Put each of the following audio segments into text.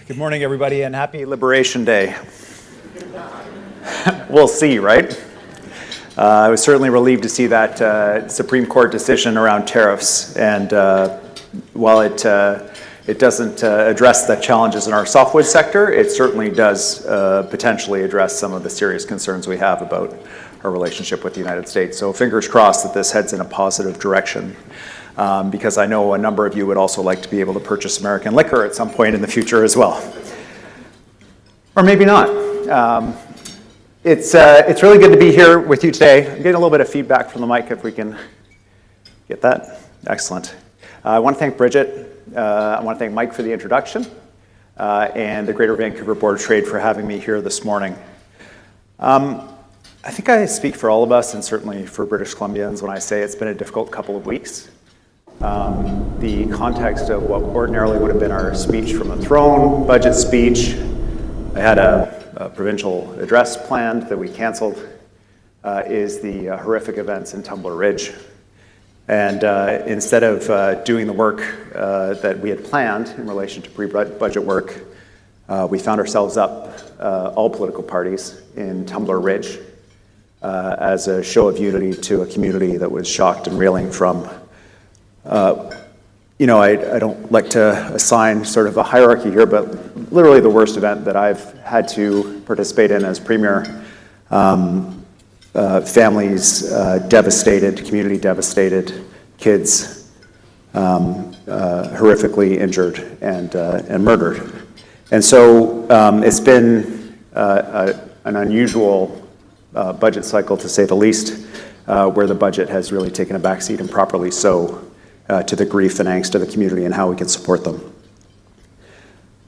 Good morning, everybody, and happy Liberation Day. We'll see, right? I was certainly relieved to see that Supreme Court decision around tariffs, and while it doesn't address the challenges in our softwood sector, it certainly does potentially address some of the serious concerns we have about our relationship with the United States. So fingers crossed that this heads in a positive direction. Because I know a number of you would also like to be able to purchase American liquor at some point in the future as well. Or maybe not. It's really good to be here with you today. I'm getting a little bit of feedback from the mic if we can get that. Excellent. I want to thank Bridget. I want to thank Mike for the introduction and the Greater Vancouver Board of Trade for having me here this morning. I think I speak for all of us and certainly for British Columbians when I say it's been a difficult couple of weeks. The context of what ordinarily would have been our speech from the throne, budget speech. I had a provincial address planned that we canceled, is the horrific events in Tumbler Ridge. And instead of doing the work that we had planned in relation to pre-budget work, we found ourselves up, all political parties, in Tumbler Ridge as a show of unity to a community that was shocked and reeling from I don't like to assign sort of a hierarchy here, but literally the worst event that I've had to participate in as Premier. Families devastated, community devastated, kids horrifically injured and murdered. And so it's been an unusual budget cycle, to say the least, where the budget has really taken a backseat, and properly so, to the grief and angst of the community and how we can support them.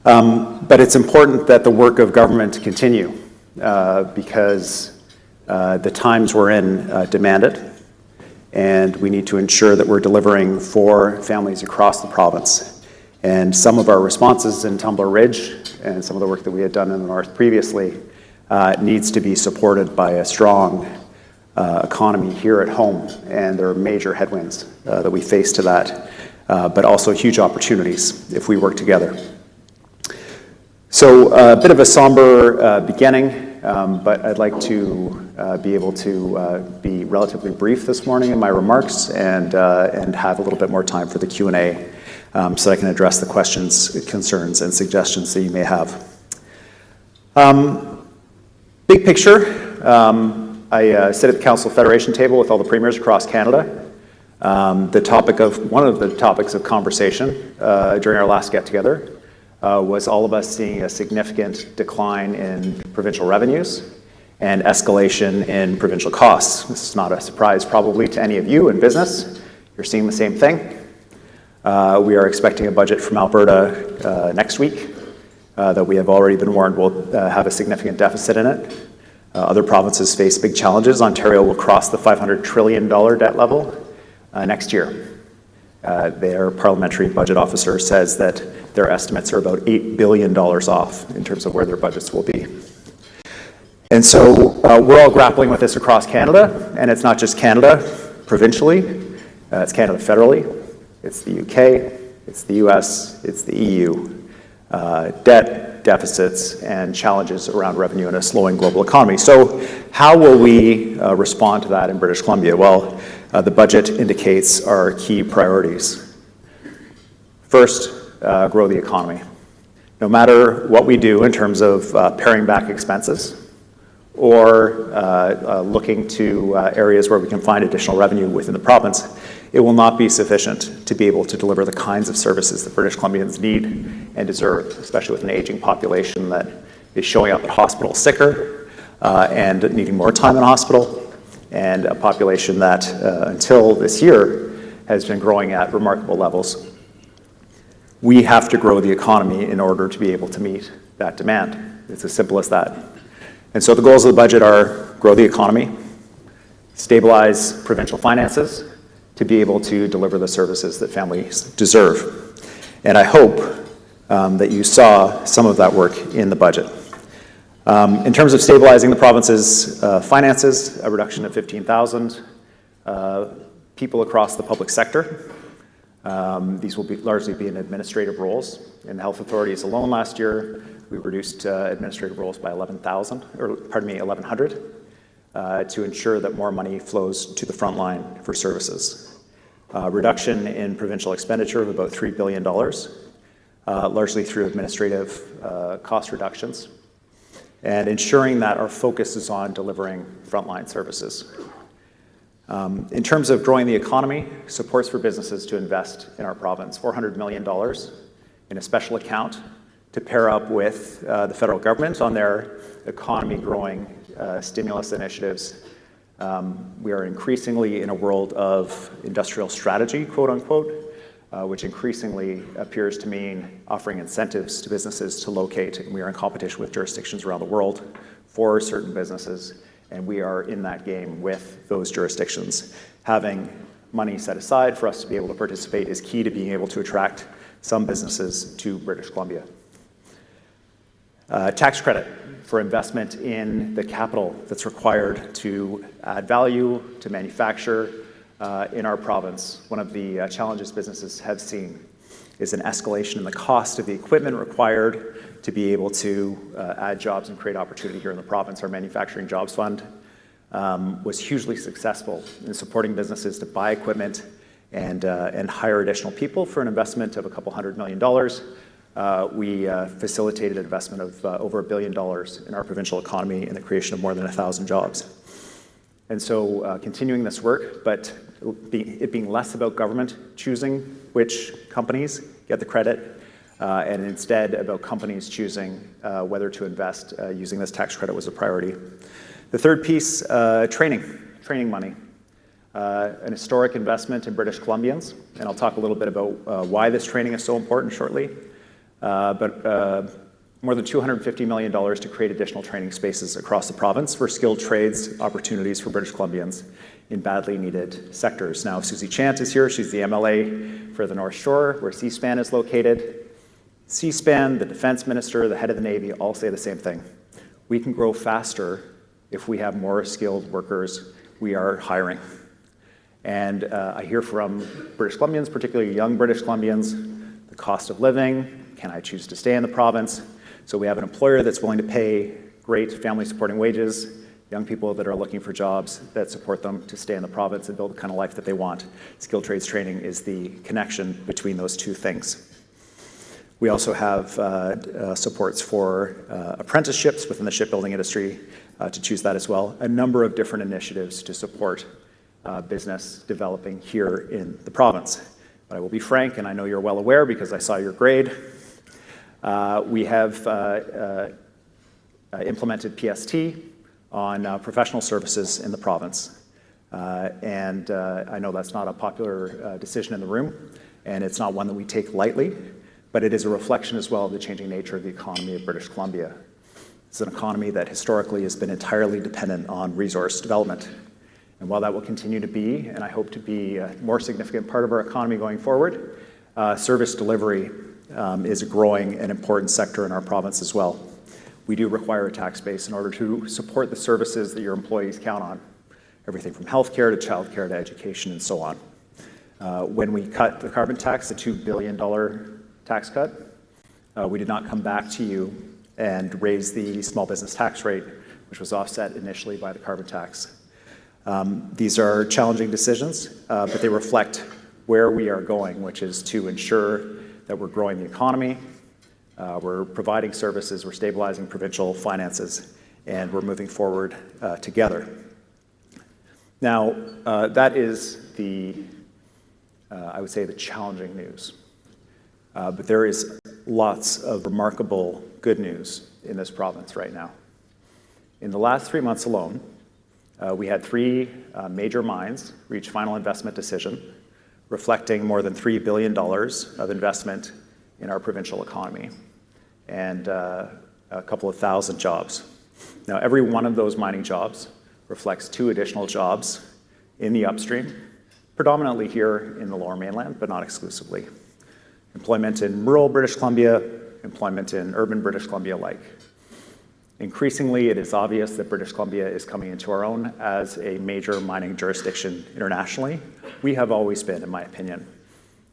But it's important that the work of government continue because the times we're in demand it, and we need to ensure that we're delivering for families across the province. And some of our responses in Tumbler Ridge and some of the work that we had done in the north previously needs to be supported by a strong economy here at home, and there are major headwinds that we face to that, but also huge opportunities if we work together. So a bit of a somber beginning, but I'd like to be able to be relatively brief this morning in my remarks and have a little bit more time for the Q&A so I can address the questions, concerns, and suggestions that you may have. Big picture. I sit at the Council Federation table with all the premiers across Canada. One of the topics of conversation during our last get-together was all of us seeing a significant decline in provincial revenues and escalation in provincial costs. This is not a surprise probably to any of you in business. You're seeing the same thing. We are expecting a budget from Alberta next week that we have already been warned will have a significant deficit in it. Other provinces face big challenges. Ontario will cross the $500 trillion debt level next year. Their parliamentary budget officer says that their estimates are about $8 billion off in terms of where their budgets will be. And so we're all grappling with this across Canada, and it's not just Canada provincially, it's Canada federally, it's the UK, it's the US, it's the EU. Debt, deficits, and challenges around revenue in a slowing global economy. So how will we respond to that in British Columbia? Well, the budget indicates our key priorities. First, grow the economy. No matter what we do in terms of paring back expenses or looking to areas where we can find additional revenue within the province, it will not be sufficient to be able to deliver the kinds of services that British Columbians need and deserve, especially with an aging population that is showing up at hospitals sicker and needing more time in hospital, and a population that until this year has been growing at remarkable levels. We have to grow the economy in order to be able to meet that demand. It's as simple as that. And so the goals of the budget are grow the economy, stabilize provincial finances, to be able to deliver the services that families deserve. And I hope that you saw some of that work in the budget. In terms of stabilizing the province's finances, a reduction of 15,000 people across the public sector, These will largely be in administrative roles. In the health authorities alone last year, we reduced administrative roles by 1,100 to ensure that more money flows to the front line for services. Reduction in provincial expenditure of about $3 billion, largely through administrative cost reductions, and ensuring that our focus is on delivering frontline services. In terms of growing the economy, supports for businesses to invest in our province, $400 million in a special account to pair up with the federal government on their economy growing stimulus initiatives. We are increasingly in a world of industrial strategy, quote unquote, which increasingly appears to mean offering incentives to businesses to locate. And we are in competition with jurisdictions around the world for certain businesses, and we are in that game with those jurisdictions. Having money set aside for us to be able to participate is key to being able to attract some businesses to British Columbia. Tax credit for investment in the capital that's required to add value, to manufacture in our province. One of the challenges businesses have seen is an escalation in the cost of the equipment required to be able to add jobs and create opportunity here in the province. Our Manufacturing Jobs Fund was hugely successful in supporting businesses to buy equipment and hire additional people for an investment of a couple $100 million. We facilitated an investment of over $1 billion in our provincial economy and the creation of more than 1,000 jobs. And so continuing this work, but it being less about government choosing which companies get the credit, and instead about companies choosing whether to invest using this tax credit was a priority. The third piece, training money. An historic investment in British Columbians, and I'll talk a little bit about why this training is so important shortly. But more than $250 million to create additional training spaces across the province for skilled trades opportunities for British Columbians in badly needed sectors. Now, Susie Chant is here. She's the MLA for the North Shore, where CSPAN is located. CSPAN, the Defense Minister, the head of the Navy all say the same thing. We can grow faster if we have more skilled workers. We are hiring. And I hear from British Columbians, particularly young British Columbians, the cost of living. Can I choose to stay in the province? So we have an employer that's willing to pay great family-supporting wages, young people that are looking for jobs that support them to stay in the province and build the kind of life that they want. Skilled trades training is the connection between those two things. We also have supports for apprenticeships within the shipbuilding industry to choose that as well. A number of different initiatives to support business developing here in the province. But I will be frank, and I know you're well aware because I saw your grade. We have implemented PST on professional services in the province. And I know that's not a popular decision in the room, and it's not one that we take lightly, but it is a reflection as well of the changing nature of the economy of British Columbia. It's an economy that historically has been entirely dependent on resource development. And while that will continue to be, and I hope to be a more significant part of our economy going forward, service delivery is a growing and important sector in our province as well. We do require a tax base in order to support the services that your employees count on, everything from healthcare to childcare to education and so on. When we cut the carbon tax, the $2 billion tax cut, we did not come back to you and raise the small business tax rate, which was offset initially by the carbon tax. These are challenging decisions, but they reflect where we are going, which is to ensure that we're growing the economy, we're providing services, we're stabilizing provincial finances, and we're moving forward together. Now, that is the, I would say, the challenging news. But there is lots of remarkable good news in this province right now. In the last 3 months alone, we had 3 major mines reach final investment decision, reflecting more than $3 billion of investment in our provincial economy and a couple of thousand jobs. Now, every one of those mining jobs reflects 2 additional jobs in the upstream, predominantly here in the Lower Mainland, but not exclusively. Employment in rural British Columbia, employment in urban British Columbia alike. Increasingly, it is obvious that British Columbia is coming into our own as a major mining jurisdiction internationally. We have always been, in my opinion,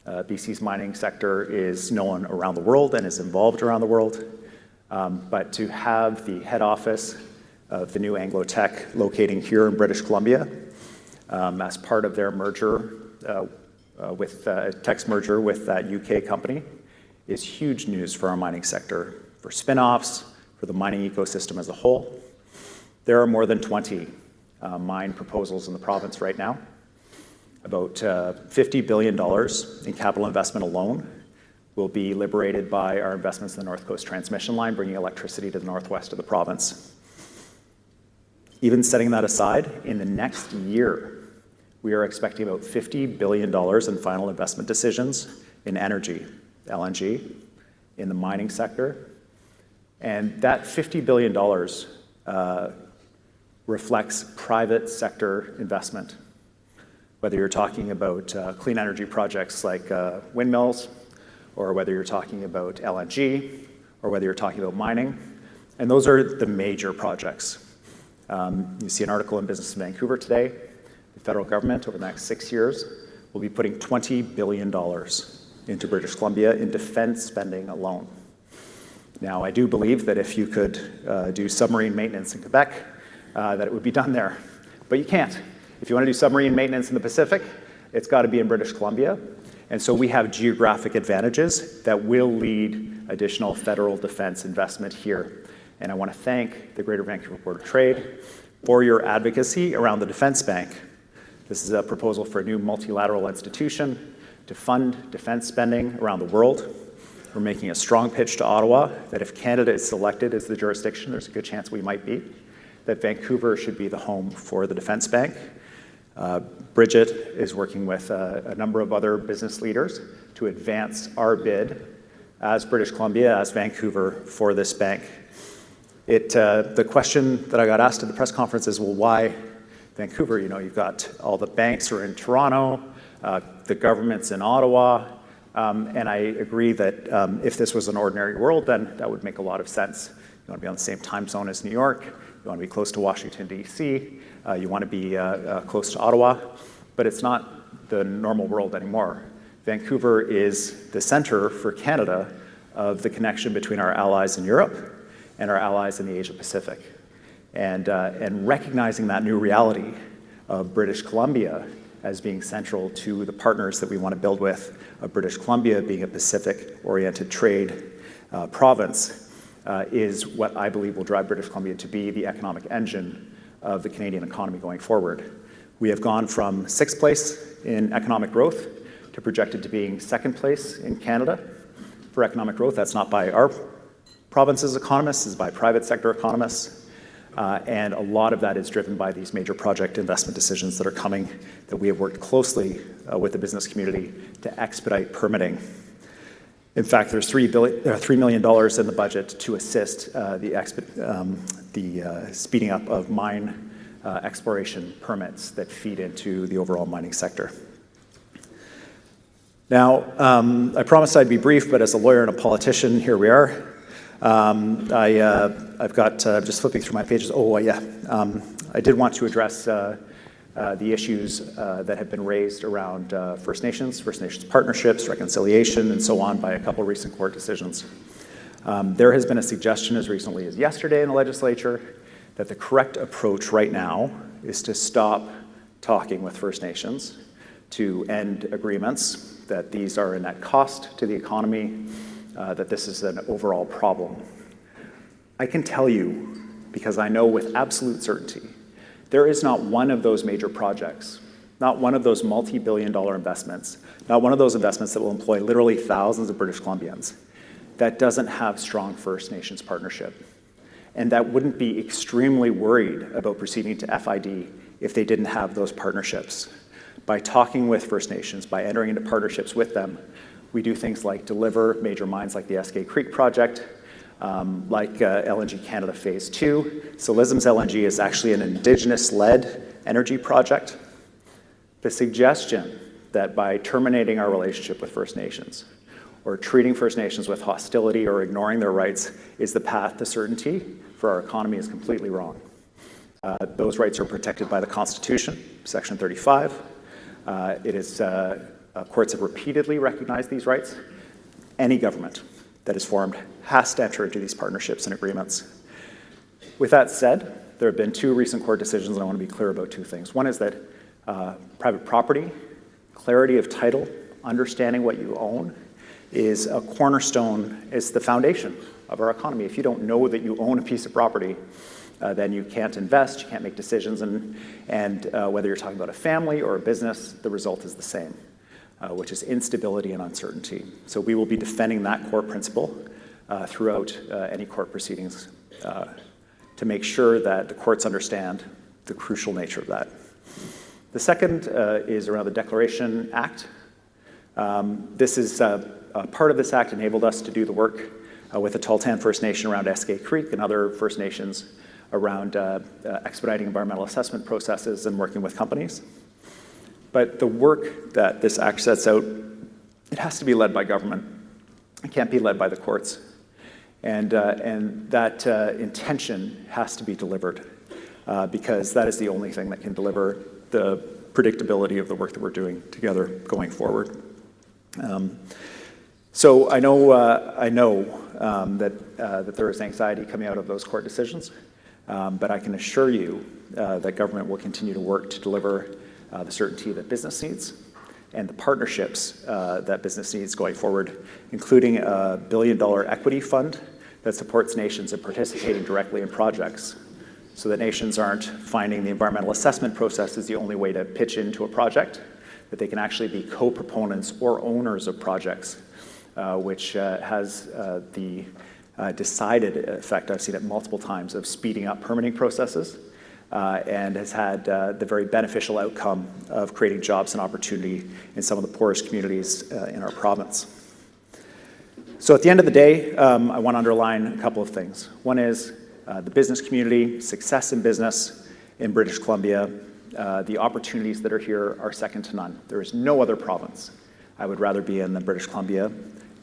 BC's mining sector is known around the world and is involved around the world. But to have the head office of the new Anglo Tech locating here in British Columbia as part of their merger with Tech's merger with that UK company is huge news for our mining sector, for spin-offs, for the mining ecosystem as a whole. There are more than 20 mine proposals in the province right now. About $50 billion in capital investment alone will be liberated by our investments in the North Coast Transmission Line, bringing electricity to the northwest of the province. Even setting that aside, in the next year, we are expecting about $50 billion in final investment decisions in energy, LNG, in the mining sector. And that $50 billion reflects private sector investment. Whether you're talking about clean energy projects like windmills, or whether you're talking about LNG, or whether you're talking about mining. And those are the major projects. You see an article in Business in Vancouver today. The federal government over the next 6 years will be putting $20 billion into British Columbia in defense spending alone. Now, I do believe that if you could do submarine maintenance in Quebec, that it would be done there. But you can't. If you want to do submarine maintenance in the Pacific, it's got to be in British Columbia. And so we have geographic advantages that will lead additional federal defense investment here. And I want to thank the Greater Vancouver Board of Trade for your advocacy around the Defense Bank. This is a proposal for a new multilateral institution to fund defense spending around the world. We're making a strong pitch to Ottawa that if Canada is selected as the jurisdiction, there's a good chance we might be, that Vancouver should be the home for the Defense Bank. Bridget is working with a number of other business leaders to advance our bid as British Columbia, as Vancouver, for this bank. The question that I got asked at the press conference is, well, why Vancouver? You know, you've got all the banks are in Toronto, the government's in Ottawa, and I agree that if this was an ordinary world, then that would make a lot of sense. You want to be on the same time zone as New York, you want to be close to Washington, D.C., you want to be close to Ottawa, but it's not the normal world anymore. Vancouver is the center for Canada of the connection between our allies in Europe and our allies in the Asia Pacific. And recognizing that new reality of British Columbia as being central to the partners that we want to build with, of British Columbia being a Pacific-oriented trade province, is what I believe will drive British Columbia to be the economic engine of the Canadian economy going forward. We have gone from 6th place in economic growth to projected to being 2nd place in Canada for economic growth. That's not by our province's economists, it's by private sector economists. And a lot of that is driven by these major project investment decisions that are coming, that we have worked closely with the business community to expedite permitting. In fact, there's $3 million in the budget to assist the speeding up of mine exploration permits that feed into the overall mining sector. Now, I promised I'd be brief, but as a lawyer and a politician, here we are. I've got, just flipping through my pages, I did want to address the issues that have been raised around First Nations partnerships, reconciliation, and so on by a couple recent court decisions. There has been a suggestion as recently as yesterday in the legislature that the correct approach right now is to stop talking with First Nations, to end agreements, that these are a net cost to the economy, that this is an overall problem. I can tell you, because I know with absolute certainty, there is not one of those major projects, not one of those multi-billion-dollar investments, not one of those investments that will employ literally thousands of British Columbians, that doesn't have strong First Nations partnership, and that wouldn't be extremely worried about proceeding to FID if they didn't have those partnerships. By talking with First Nations, by entering into partnerships with them, we do things like deliver major mines like the Eskay Creek project, like LNG Canada Phase 2. So Lism's LNG is actually an Indigenous-led energy project. The suggestion that by terminating our relationship with First Nations, or treating First Nations with hostility or ignoring their rights is the path to certainty for our economy is completely wrong. Those rights are protected by the Constitution, Section 35. It is Courts have repeatedly recognized these rights. Any government that is formed has to enter into these partnerships and agreements. With that said, there have been 2 recent court decisions, and I want to be clear about 2 things. One is that private property, clarity of title, understanding what you own, is a cornerstone, is the foundation of our economy. If you don't know that you own a piece of property, then you can't invest, you can't make decisions, and whether you're talking about a family or a business, the result is the same, which is instability and uncertainty. So we will be defending that core principle throughout any court proceedings to make sure that the courts understand the crucial nature of that. The second is around the Declaration Act. This is part of this act enabled us to do the work with the Tahltan First Nation around Eskay Creek and other First Nations around expediting environmental assessment processes and working with companies. But the work that this act sets out, it has to be led by government. It can't be led by the courts. And that intention has to be delivered because that is the only thing that can deliver the predictability of the work that we're doing together going forward. So I know that there is anxiety coming out of those court decisions, but I can assure you that government will continue to work to deliver the certainty that business needs and the partnerships that business needs going forward, including a $1 billion equity fund that supports nations in participating directly in projects so that nations aren't finding the environmental assessment process is the only way to pitch into a project, that they can actually be co-proponents or owners of projects, which has the decided effect, I've seen it multiple times, of speeding up permitting processes and has had the very beneficial outcome of creating jobs and opportunity in some of the poorest communities in our province. So at the end of the day, I want to underline a couple of things. One is the business community, success in business in British Columbia, the opportunities that are here are second to none. There is no other province I would rather be in than British Columbia.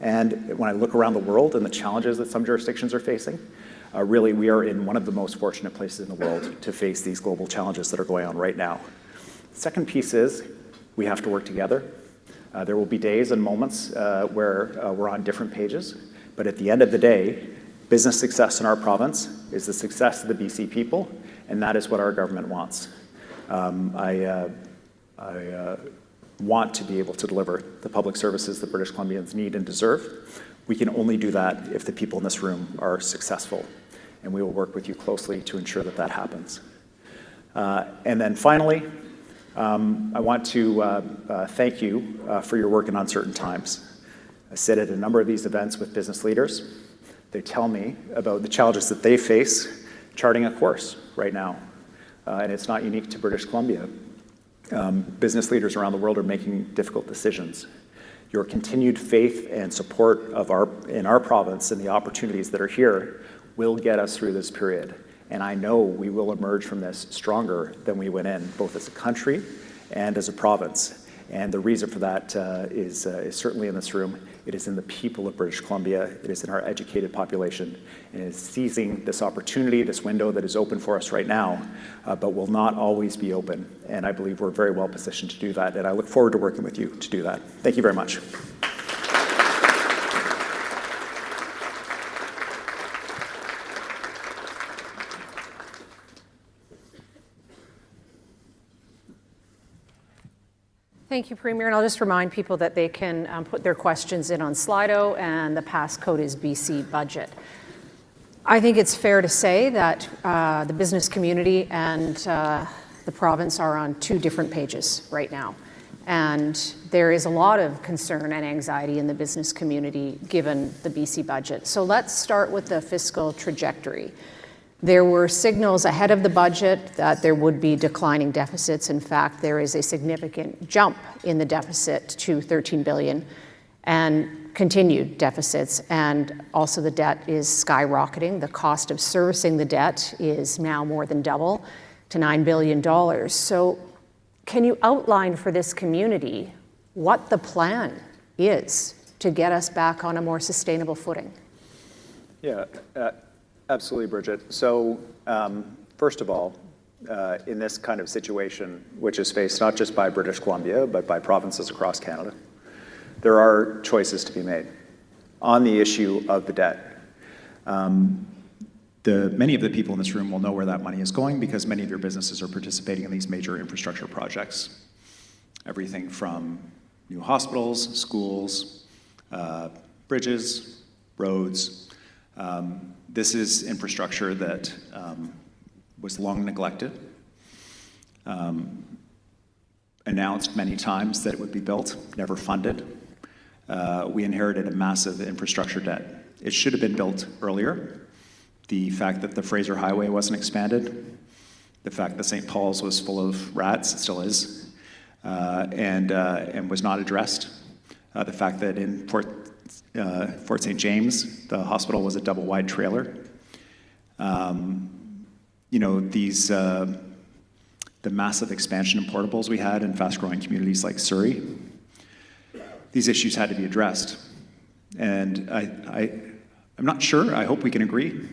And when I look around the world and the challenges that some jurisdictions are facing, really we are in one of the most fortunate places in the world to face these global challenges that are going on right now. Second piece is we have to work together. There will be days and moments where we're on different pages, but at the end of the day, business success in our province is the success of the BC people, and that is what our government wants. I want to be able to deliver the public services that British Columbians need and deserve. We can only do that if the people in this room are successful, and we will work with you closely to ensure that that happens. And then finally, I want to thank you for your work in uncertain times. I sit at a number of these events with business leaders. They tell me about the challenges that they face charting a course right now. And it's not unique to British Columbia. Business leaders around the world are making difficult decisions. Your continued faith and support in our province and the opportunities that are here will get us through this period. And I know we will emerge from this stronger than we went in, both as a country and as a province. And the reason for that is certainly in this room. It is in the people of British Columbia. It is in our educated population. And it is seizing this opportunity, this window that is open for us right now, but will not always be open. And I believe we're very well positioned to do that. And I look forward to working with you to do that. Thank you very much. Thank you, Premier. And I'll just remind people that they can put their questions in on Slido, and the passcode is BC Budget. I think it's fair to say that the business community and the province are on 2 different pages right now. And there is a lot of concern and anxiety in the business community given the BC budget. So let's start with the fiscal trajectory. There were signals ahead of the budget that there would be declining deficits. In fact, there is a significant jump in the deficit to 13 billion and continued deficits. And also the debt is skyrocketing. The cost of servicing the debt is now more than double to $9 billion. So can you outline for this community what the plan is to get us back on a more sustainable footing? Yeah. Absolutely, Bridget. So first of all, in this kind of situation, which is faced not just by British Columbia, but by provinces across Canada, there are choices to be made on the issue of the debt. Many of the people in this room will know where that money is going because many of your businesses are participating in these major infrastructure projects. Everything from new hospitals, schools, bridges, roads. This is infrastructure that was long neglected, announced many times that it would be built, never funded. We inherited a massive infrastructure debt. It should have been built earlier. The fact that the Fraser Highway wasn't expanded, the fact that St. Paul's was full of rats, it still is, and was not addressed. The fact that in Fort St. James, the hospital was a double-wide trailer. You know, the massive expansion in portables we had in fast-growing communities like Surrey, these issues had to be addressed. And I'm not sure, I hope we can agree,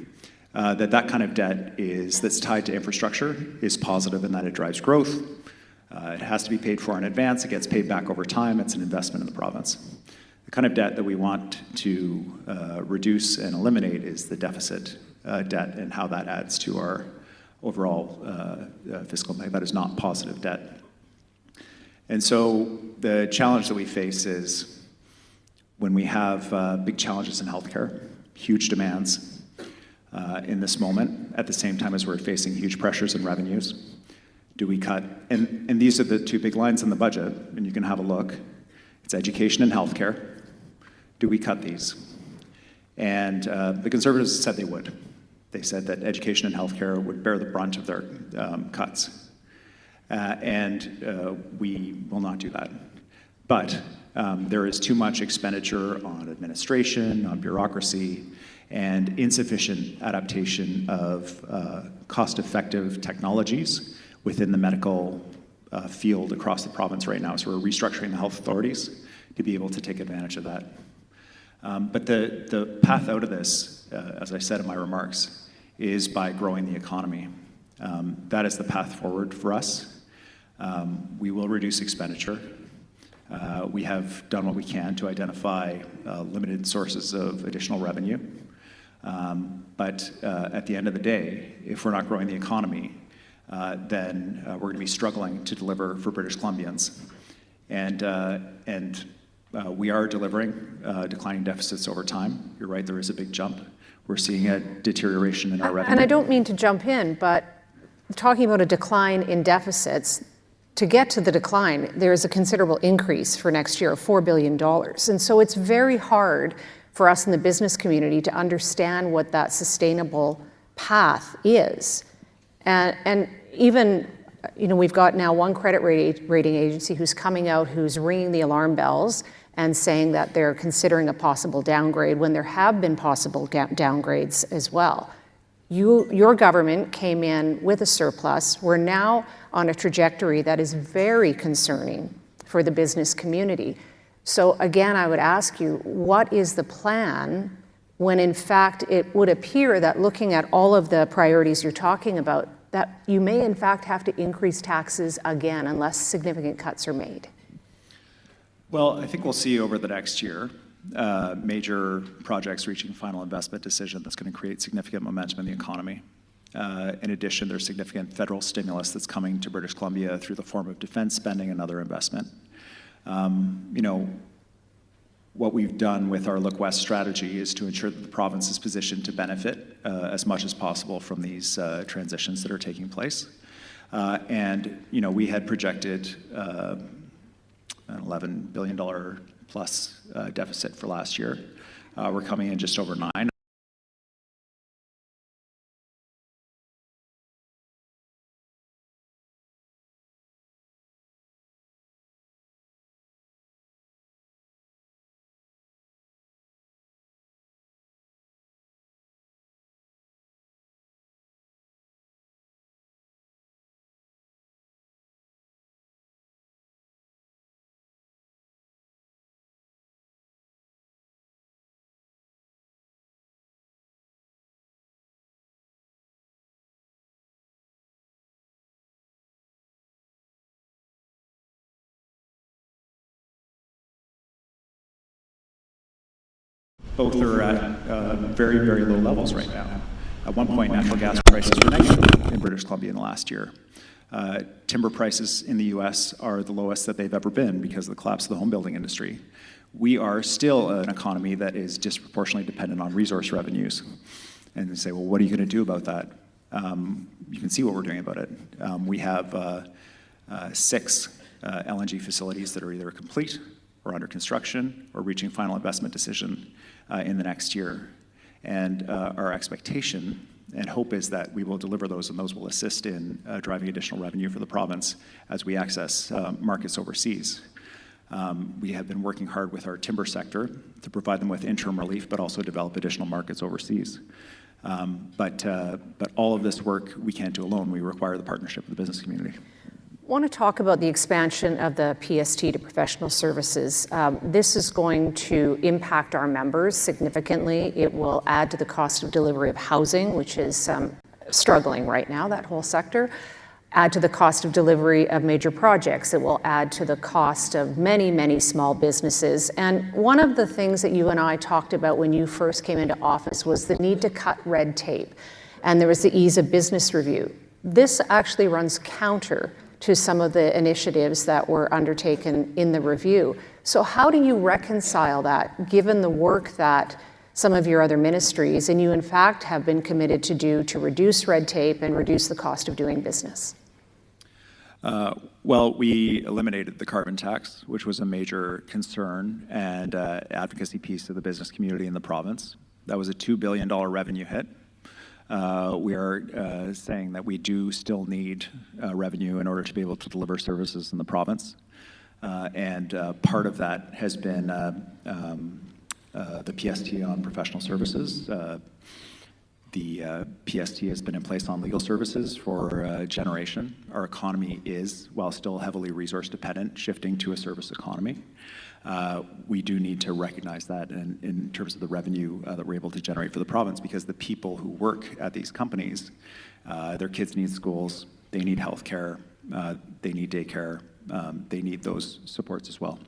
that kind of debt that's tied to infrastructure is positive in that it drives growth. It has to be paid for in advance, it gets paid back over time, it's an investment in the province. The kind of debt that we want to reduce and eliminate is the deficit debt and how that adds to our overall fiscal impact. That is not positive debt. And so the challenge that we face is when we have big challenges in healthcare, huge demands in this moment, at the same time as we're facing huge pressures in revenues, do we cut? And these are the two big lines in the budget, and you can have a look. It's education and healthcare. Do we cut these? And the Conservatives said they would. They said that education and healthcare would bear the brunt of their cuts. And we will not do that. But there is too much expenditure on administration, on bureaucracy, and insufficient adaptation of cost-effective technologies within the medical field across the province right now. So we're restructuring the health authorities to be able to take advantage of that. But the path out of this, as I said in my remarks, is by growing the economy. That is the path forward for us. We will reduce expenditure. We have done what we can to identify limited sources of additional revenue. But at the end of the day, if we're not growing the economy, then we're going to be struggling to deliver for British Columbians. And we are delivering declining deficits over time. You're right, there is a big jump. We're seeing a deterioration in our revenue. And I don't mean to jump in, but talking about a decline in deficits, to get to the decline, there is a considerable increase for next year of $4 billion. And so it's very hard for us in the business community to understand what that sustainable path is. And even, you know, we've got now one credit rating agency who's coming out, who's ringing the alarm bells and saying that they're considering a possible downgrade when there have been possible downgrades as well. Your government came in with a surplus. We're now on a trajectory that is very concerning for the business community. So again, I would ask you, what is the plan when in fact it would appear that looking at all of the priorities you're talking about, that you may in fact have to increase taxes again unless significant cuts are made? Well, I think we'll see over the next year major projects reaching final investment decision that's going to create significant momentum in the economy. In addition, there's significant federal stimulus that's coming to British Columbia through the form of defense spending and other investment. You know, what we've done with our Look West strategy is to ensure that the province is positioned to benefit as much as possible from these transitions that are taking place. And, you know, we had projected an $11 billion plus deficit for last year. We're coming in just over 9. Both are at very, very low levels right now. At one point, natural gas prices were negative in British Columbia in the last year. Timber prices in the US are the lowest that they've ever been because of the collapse of the home building industry. We are still an economy that is disproportionately dependent on resource revenues. And they say, well, what are you going to do about that? You can see what we're doing about it. We have 6 LNG facilities that are either complete or under construction or reaching final investment decision in the next year. And our expectation and hope is that we will deliver those, and those will assist in driving additional revenue for the province as we access markets overseas. We have been working hard with our timber sector to provide them with interim relief, but also develop additional markets overseas. But all of this work we can't do alone. We require the partnership of the business community. I want to talk about the expansion of the PST to professional services. This is going to impact our members significantly. It will add to the cost of delivery of housing, which is struggling right now, that whole sector. Add to the cost of delivery of major projects. It will add to the cost of many, many small businesses. And one of the things that you and I talked about when you first came into office was the need to cut red tape. And there was the ease of business review. This actually runs counter to some of the initiatives that were undertaken in the review. So how do you reconcile that, given the work that some of your other ministries, and you in fact have been committed to do to reduce red tape and reduce the cost of doing business? Well, we eliminated the carbon tax, which was a major concern and advocacy piece of the business community in the province. That was a $2 billion revenue hit. We are saying that we do still need revenue in order to be able to deliver services in the province. And part of that has been the PST on professional services. The PST has been in place on legal services for a generation. Our economy is, while still heavily resource dependent, shifting to a service economy. We do need to recognize that in terms of the revenue that we're able to generate for the province, because the people who work at these companies, their kids need schools, they need healthcare, they need daycare, they need those supports as well.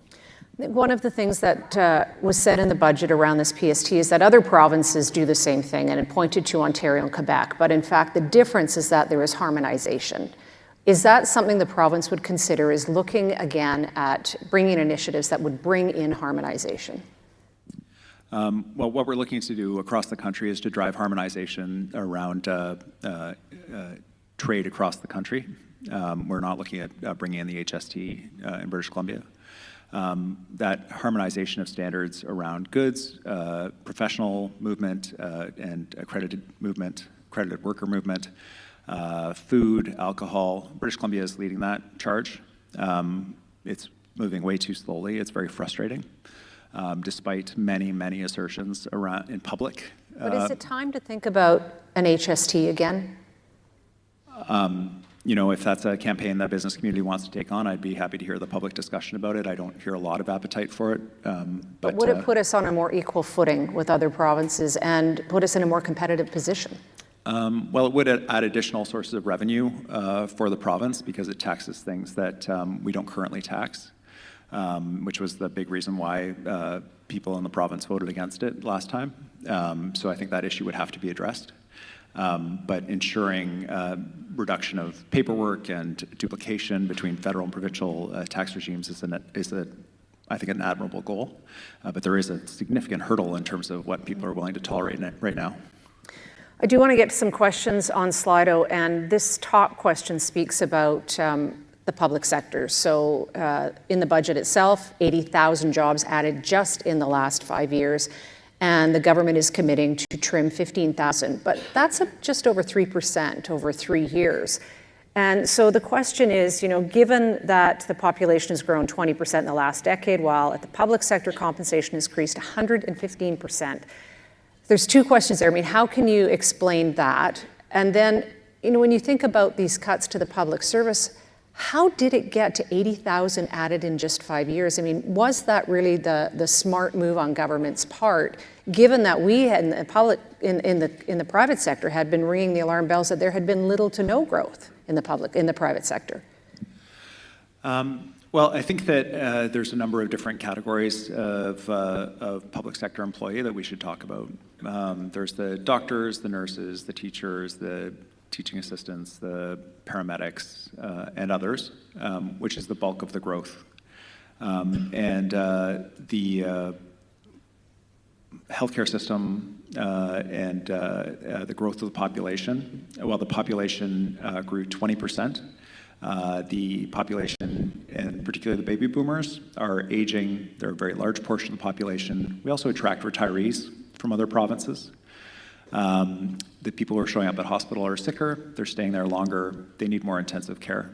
One of the things that was said in the budget around this PST is that other provinces do the same thing, and it pointed to Ontario and Quebec. But in fact, the difference is that there is harmonization. Is that something the province would consider, is looking again at bringing initiatives that would bring in harmonization? Well, what we're looking to do across the country is to drive harmonization around trade across the country. We're not looking at bringing in the HST in British Columbia. That harmonization of standards around goods, professional movement, and accredited worker movement, food, alcohol. British Columbia is leading that charge. It's moving way too slowly. It's very frustrating, despite many, many assertions around in public. But is it time to think about an HST again? You know, if that's a campaign that business community wants to take on, I'd be happy to hear the public discussion about it. I don't hear a lot of appetite for it. But would it put us on a more equal footing with other provinces and put us in a more competitive position? Well, it would add additional sources of revenue for the province because it taxes things that we don't currently tax, which was the big reason why people in the province voted against it last time. So I think that issue would have to be addressed. But ensuring reduction of paperwork and duplication between federal and provincial tax regimes is I think, an admirable goal. But there is a significant hurdle in terms of what people are willing to tolerate right now. I do want to get to some questions on Slido, and this top question speaks about the public sector. So in the budget itself, 80,000 jobs added just in the last 5 years. And the government is committing to trim 15,000, but that's just over 3% over 3 years. And so the question is, you know, given that the population has grown 20% in the last decade, while at the public sector compensation has increased 115%, there's two questions there. I mean, how can you explain that? And then, you know, when you think about these cuts to the public service, how did it get to 80,000 added in just 5 years? I mean, was that really the smart move on government's part, given that we had in the private sector had been ringing the alarm bells that there had been little to no growth in the private sector? Well, I think that there's a number of different categories of public sector employee that we should talk about. There's the doctors, the nurses, the teachers, the teaching assistants, the paramedics, and others, which is the bulk of the growth. The healthcare system and the growth of the population, while the population grew 20%, the population, and particularly the baby boomers, are aging. They're a very large portion of the population. We also attract retirees from other provinces. The people who are showing up at hospital are sicker, they're staying there longer, they need more intensive care.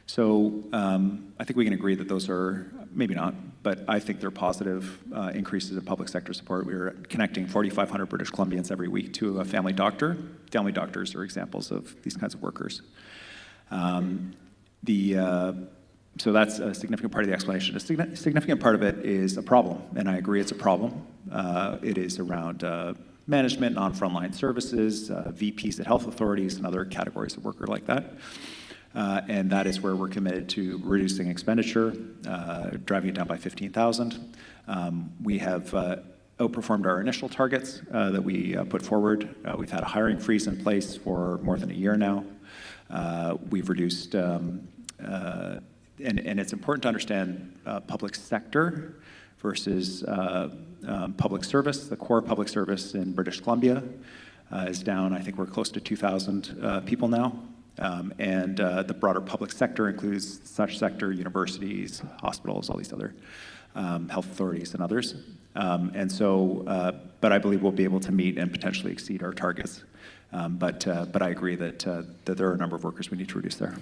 So I think we can agree that those are, maybe not, but I think they're positive increases in public sector support. We are connecting 4,500 British Columbians every week to a family doctor. Family doctors are examples of these kinds of workers. So that's a significant part of the explanation. A significant part of it is a problem, and I agree it's a problem. It is around management, non-frontline services, VPs at health authorities, and other categories of worker like that. And that is where we're committed to reducing expenditure, driving it down by 15,000. We have outperformed our initial targets that we put forward. We've had a hiring freeze in place for more than a year now. We've reduced, and it's important to understand public sector versus public service. The core public service in British Columbia is down. I think we're close to 2,000 people now. And the broader public sector includes such sector, universities, hospitals, all these other health authorities and others. But I believe we'll be able to meet and potentially exceed our targets. But I agree that there are a number of workers we need to reduce there.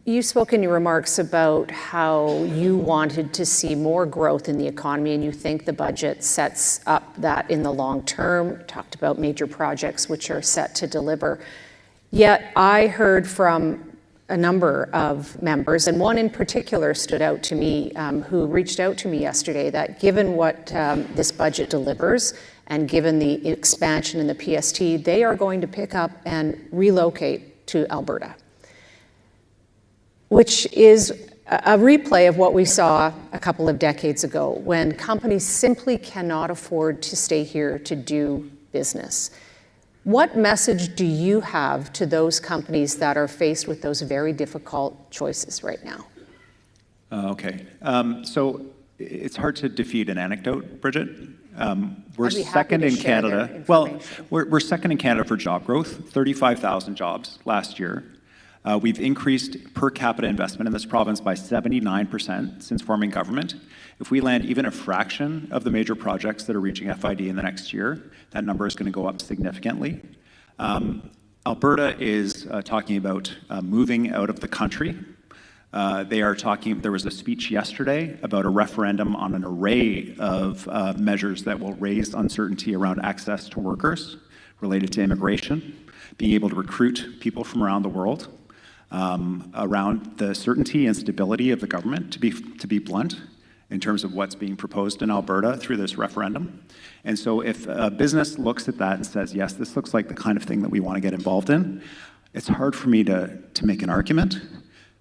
You spoke in your remarks about how you wanted to see more growth in the economy, and you think the budget sets up that in the long term. Talked about major projects which are set to deliver. Yet I heard from a number of members, and one in particular stood out to me, who reached out to me yesterday, that given what this budget delivers and given the expansion in the PST, they are going to pick up and relocate to Alberta, which is a replay of what we saw a couple of decades ago when companies simply cannot afford to stay here to do business. What message do you have to those companies that are faced with those very difficult choices right now? Okay. So it's hard to defeat an anecdote, Bridget. We're I'd be happy second to in share their Canada. Well, information. we're second in Canada for job growth, 35,000 jobs last year. We've increased per capita investment in this province by 79% since forming government. If we land even a fraction of the major projects that are reaching FID in the next year, that number is going to go up significantly. Alberta is talking about moving out of the country. There was a speech yesterday about a referendum on an array of measures that will raise uncertainty around access to workers related to immigration, being able to recruit people from around the world, around the certainty and stability of the government, to be blunt, in terms of what's being proposed in Alberta through this referendum. And so if a business looks at that and says, yes, this looks like the kind of thing that we want to get involved in, it's hard for me to make an argument.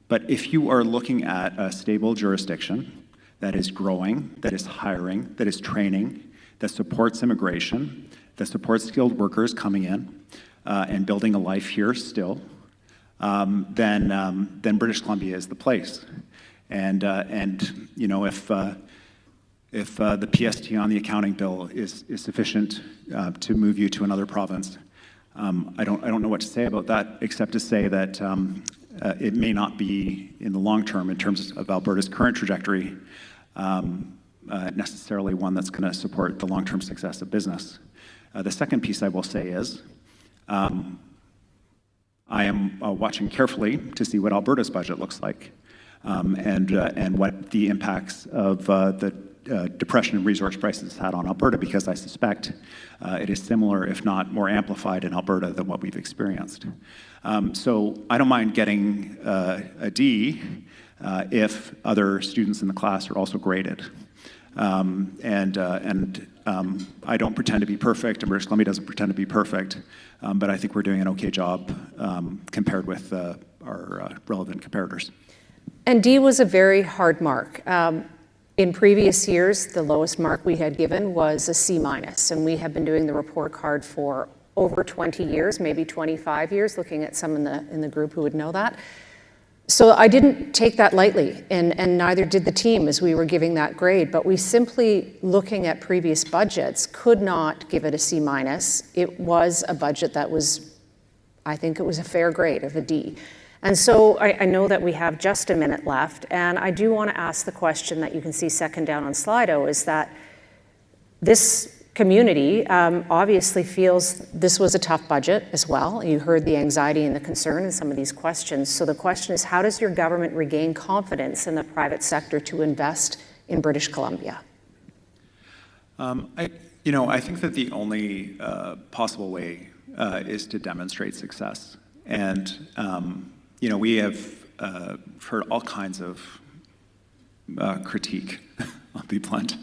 But if you are looking at a stable jurisdiction that is growing, that is hiring, that is training, that supports immigration, that supports skilled workers coming in and building a life here still, then British Columbia is the place. And you know, if the PST on the accounting bill is sufficient to move you to another province, I don't know what to say about that, except to say that it may not be in the long term, in terms of Alberta's current trajectory, necessarily one that's going to support the long-term success of business. The second piece I will say is, I am watching carefully to see what Alberta's budget looks like, and what the impacts of the depression in resource prices had on Alberta, because I suspect it is similar, if not more amplified in Alberta than what we've experienced. So I don't mind getting a D if other students in the class are also graded. I don't pretend to be perfect, and British Columbia doesn't pretend to be perfect, but I think we're doing an okay job compared with our relevant comparators. And D was a very hard mark. In previous years, the lowest mark we had given was a C-, and we have been doing the report card for over 20 years, maybe 25 years, looking at some in the group who would know that. So I didn't take that lightly, and neither did the team as we were giving that grade, but we simply, looking at previous budgets, could not give it a C-. It was a budget that was, I think it was a fair grade of a D. And so I know that we have just a minute left, and I do want to ask the question that you can see second down on Slido, is that this community obviously feels this was a tough budget as well. You heard the anxiety and the concern in some of these questions. So the question is, how does your government regain confidence in the private sector to invest in British Columbia? I think that the only possible way is to demonstrate success. And, we have heard all kinds of critique, I'll be blunt,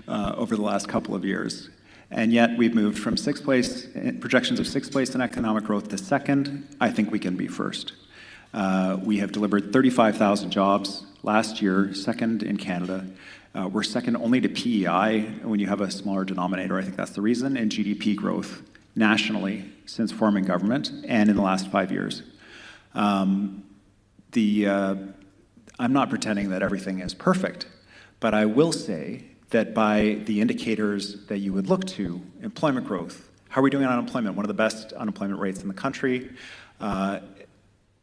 over the last couple of years. And yet we've moved from projections of sixth place in economic growth to second. I think we can be first. We have delivered 35,000 jobs last year, second in Canada. We're second only to PEI. When you have a smaller denominator, I think that's the reason, in GDP growth nationally since forming government and in the last 5 years. I'm not pretending that everything is perfect, but I will say that by the indicators that you would look to, employment growth, how are we doing on unemployment? One of the best unemployment rates in the country.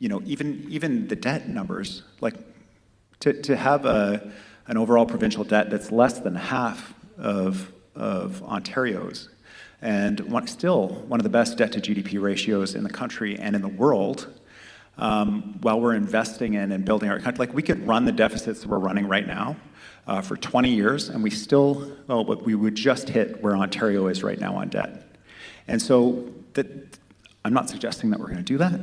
Even the debt numbers, like to have an overall provincial debt that's less than half of Ontario's, and still one of the best debt to GDP ratios in the country and in the world, while we're investing in and building our country. Like, we could run the deficits that we're running right now for 20 years, and we would just hit where Ontario is right now on debt. And so I'm not suggesting that we're going to do that.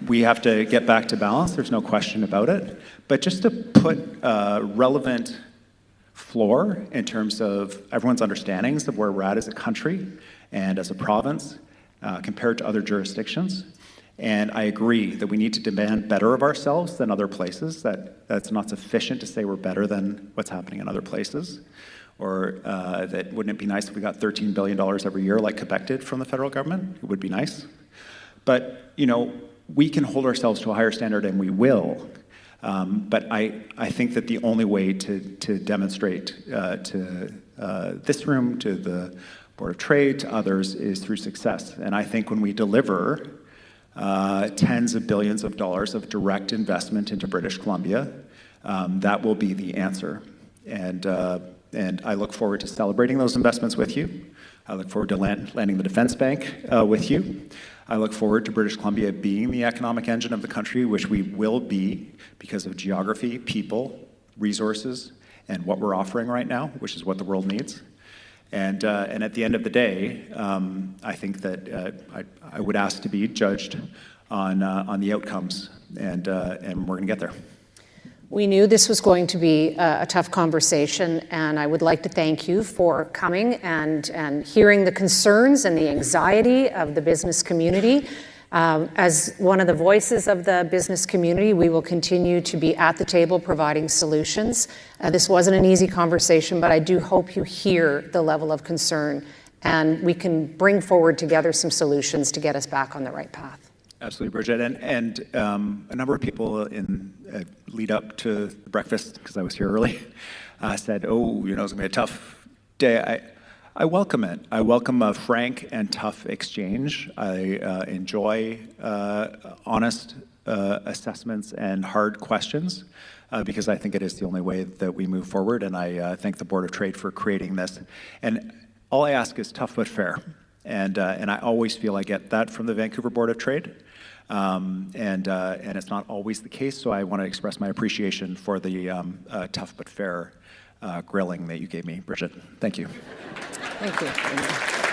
We have to get back to balance, there's no question about it. But just to put a relevant floor in terms of everyone's understandings of where we're at as a country and as a province compared to other jurisdictions. And I agree that we need to demand better of ourselves than other places, that's not sufficient to say we're better than what's happening in other places, or that wouldn't it be nice if we got $13 billion every year like Quebec did from the federal government? It would be nice. But, we can hold ourselves to a higher standard, and we will. But I think that the only way to demonstrate to this room, to the Board of Trade, to others, is through success. And I think when we deliver tens of billions of dollars of direct investment into British Columbia, that will be the answer. And I look forward to celebrating those investments with you. I look forward to landing the Defence Bank with you. I look forward to British Columbia being the economic engine of the country, which we will be because of geography, people, resources, and what we're offering right now, which is what the world needs. And at the end of the day, I think that I would ask to be judged on the outcomes, and we're going to get there. We knew this was going to be a tough conversation, and I would like to thank you for coming and hearing the concerns and the anxiety of the business community. As one of the voices of the business community, we will continue to be at the table providing solutions. This wasn't an easy conversation, but I do hope you hear the level of concern, and we can bring forward together some solutions to get us back on the right path. Absolutely, Bridget. And a number of people in lead up to the breakfast, because I was here early, said, it's going to be a tough day. I welcome it. I welcome a frank and tough exchange. I enjoy honest assessments and hard questions because I think it is the only way that we move forward. And I thank the Board of Trade for creating this. And all I ask is tough but fair. And I always feel I get that from the Vancouver Board of Trade. And it's not always the case, so I want to express my appreciation for the tough but fair grilling that you gave me, Bridget. Thank you. Thank you.